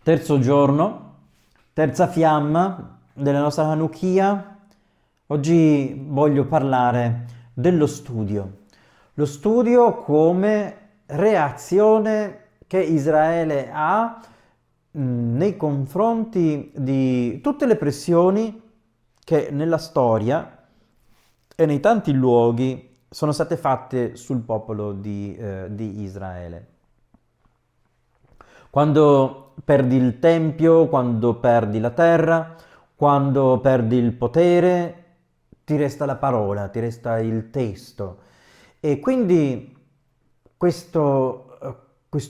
Terzo giorno, terza fiamma della nostra Hanukkah. Oggi voglio parlare dello studio. Lo studio come reazione che Israele ha nei confronti di tutte le pressioni che nella storia e nei tanti luoghi sono state fatte sul popolo di Israele. Quando perdi il tempio, quando perdi la terra, quando perdi il potere, ti resta la parola, ti resta il testo. E quindi questo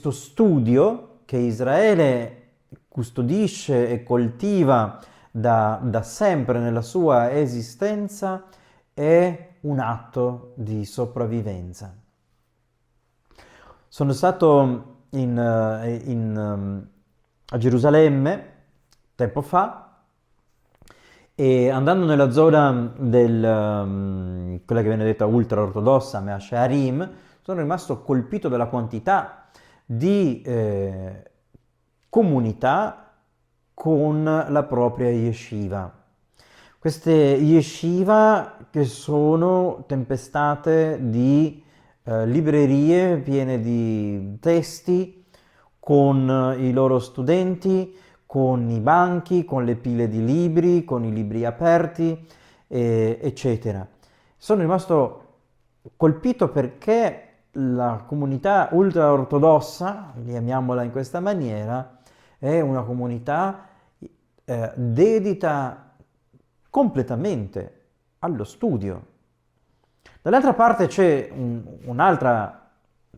studio che Israele custodisce e coltiva da sempre nella sua esistenza è un atto di sopravvivenza. Sono stato a Gerusalemme tempo fa e andando nella zona quella che viene detta ultra-ortodossa, Mea Shearim, sono rimasto colpito dalla quantità di comunità con la propria yeshiva. Queste yeshiva che sono tempestate di librerie piene di testi, con i loro studenti, con i banchi, con le pile di libri, con i libri aperti, eccetera. Sono rimasto colpito perché la comunità ultra-ortodossa, chiamiamola in questa maniera, è una comunità dedita completamente allo studio. Dall'altra parte c'è un'altra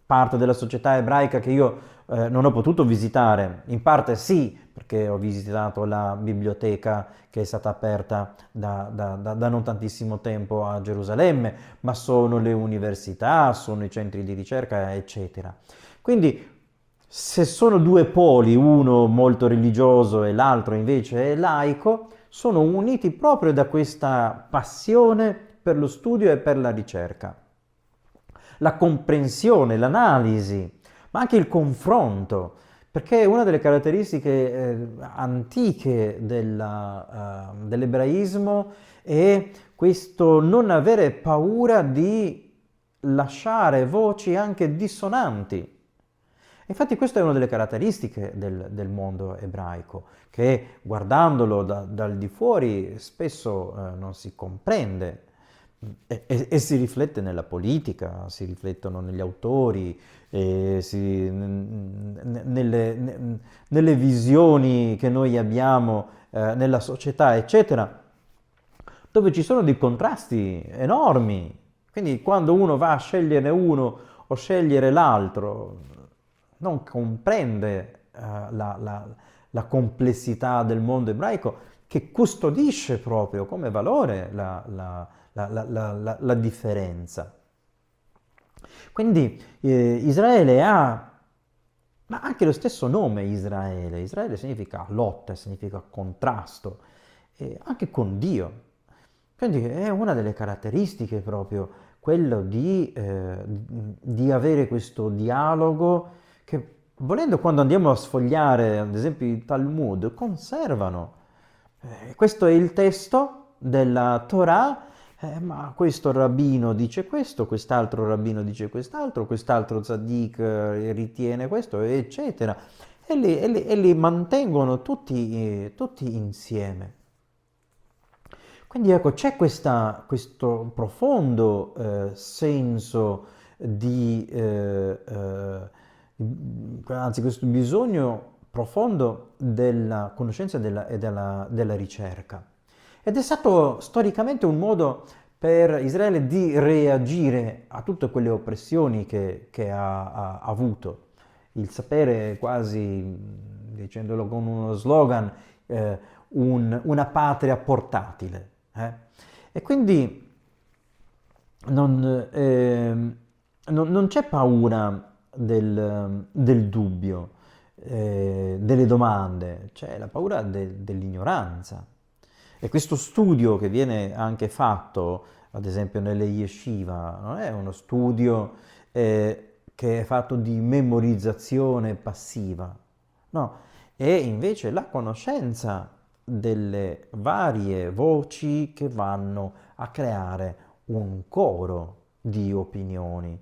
parte della società ebraica che io non ho potuto visitare, in parte sì, perché ho visitato la biblioteca che è stata aperta da non tantissimo tempo a Gerusalemme, ma sono le università, sono i centri di ricerca, eccetera. Quindi se sono due poli, uno molto religioso e l'altro invece è laico, sono uniti proprio da questa passione per lo studio e per la ricerca. La comprensione, l'analisi, ma anche il confronto, perché una delle caratteristiche antiche dell'ebraismo è questo non avere paura di lasciare voci anche dissonanti. Infatti questa è una delle caratteristiche del mondo ebraico, che guardandolo dal di fuori spesso non si comprende e si riflette nella politica, si riflettono negli autori, nelle visioni che noi abbiamo nella società, eccetera, dove ci sono dei contrasti enormi. Quindi quando uno va a sceglierne uno o scegliere l'altro, non comprende la complessità del mondo ebraico che custodisce proprio come valore la differenza. Quindi Israele ha, ma anche lo stesso nome Israele, Israele significa lotta, significa contrasto, anche con Dio. Quindi è una delle caratteristiche proprio quello di avere questo dialogo che, volendo, quando andiamo a sfogliare, ad esempio, il Talmud, conservano. Questo è il testo della Torah, ma questo rabbino dice questo, quest'altro rabbino dice quest'altro, quest'altro tzaddik ritiene questo, eccetera. E li mantengono tutti insieme. Quindi ecco, c'è questo profondo senso anzi questo bisogno profondo della conoscenza e della ricerca. Ed è stato storicamente un modo per Israele di reagire a tutte quelle oppressioni che ha avuto. Il sapere quasi, dicendolo con uno slogan, una patria portatile. E quindi non c'è paura del dubbio, delle domande, c'è la paura dell'ignoranza. E questo studio che viene anche fatto, ad esempio nelle yeshiva, non è uno studio che è fatto di memorizzazione passiva, no, e invece la conoscenza delle varie voci che vanno a creare un coro di opinioni.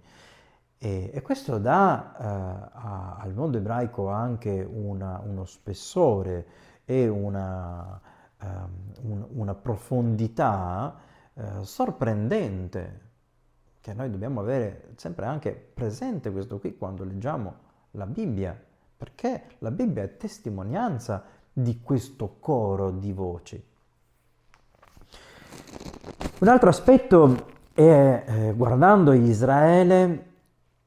E questo dà al mondo ebraico anche uno spessore e una profondità sorprendente, che noi dobbiamo avere sempre anche presente questo qui quando leggiamo la Bibbia, perché la Bibbia è testimonianza di questo coro di voci. Un altro aspetto è guardando Israele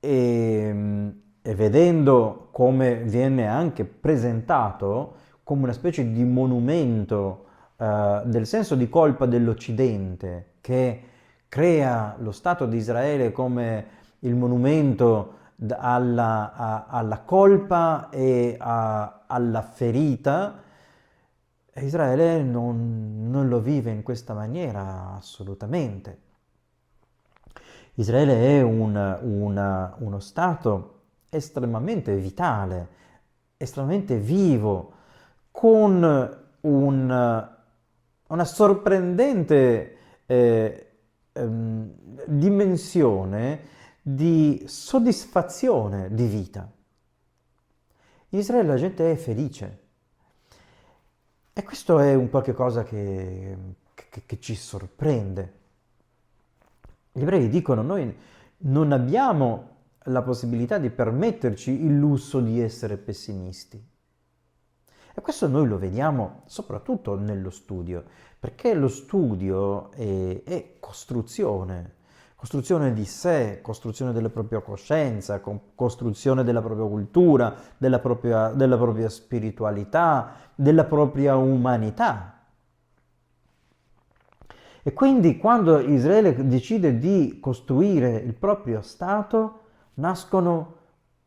e vedendo come viene anche presentato come una specie di monumento del senso di colpa dell'Occidente che crea lo Stato di Israele come il monumento alla colpa e alla ferita. Israele non lo vive in questa maniera assolutamente. Israele è uno Stato estremamente vitale, estremamente vivo, con una sorprendente dimensione di soddisfazione di vita. In Israele la gente è felice e questo è un qualche cosa che ci sorprende. Gli ebrei dicono: noi non abbiamo la possibilità di permetterci il lusso di essere pessimisti. E questo noi lo vediamo soprattutto nello studio, perché lo studio è costruzione di sé, costruzione della propria coscienza, costruzione della propria cultura, della propria spiritualità, della propria umanità. E quindi quando Israele decide di costruire il proprio Stato, nascono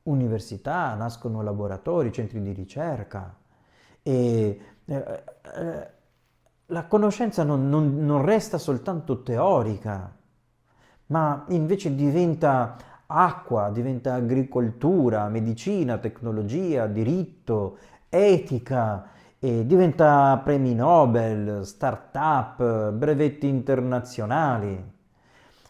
università, nascono laboratori, centri di ricerca e la conoscenza non resta soltanto teorica, ma invece diventa acqua, diventa agricoltura, medicina, tecnologia, diritto, etica, e diventa premi Nobel, start-up, brevetti internazionali.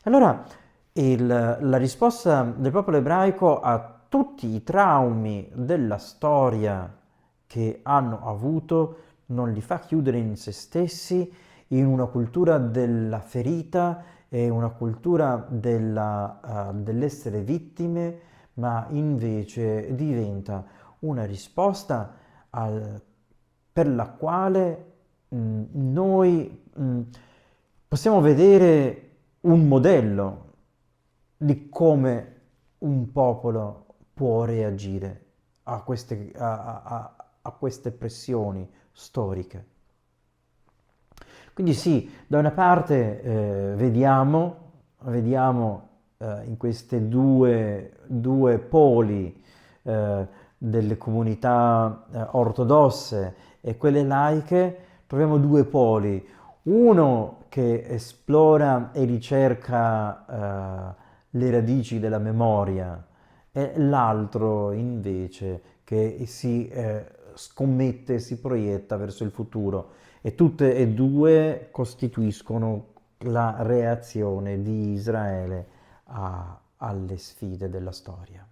Allora, la risposta del popolo ebraico a tutti i traumi della storia che hanno avuto non li fa chiudere in se stessi, in una cultura della ferita e una cultura dell'essere vittime, ma invece diventa una risposta per la quale noi possiamo vedere un modello di come un popolo può reagire a queste pressioni storiche. Quindi sì, da una parte vediamo in queste due poli delle comunità ortodosse e quelle laiche, troviamo due poli. Uno che esplora e ricerca le radici della memoria e l'altro invece che si scommette, si proietta verso il futuro, e tutte e due costituiscono la reazione di Israele alle sfide della storia.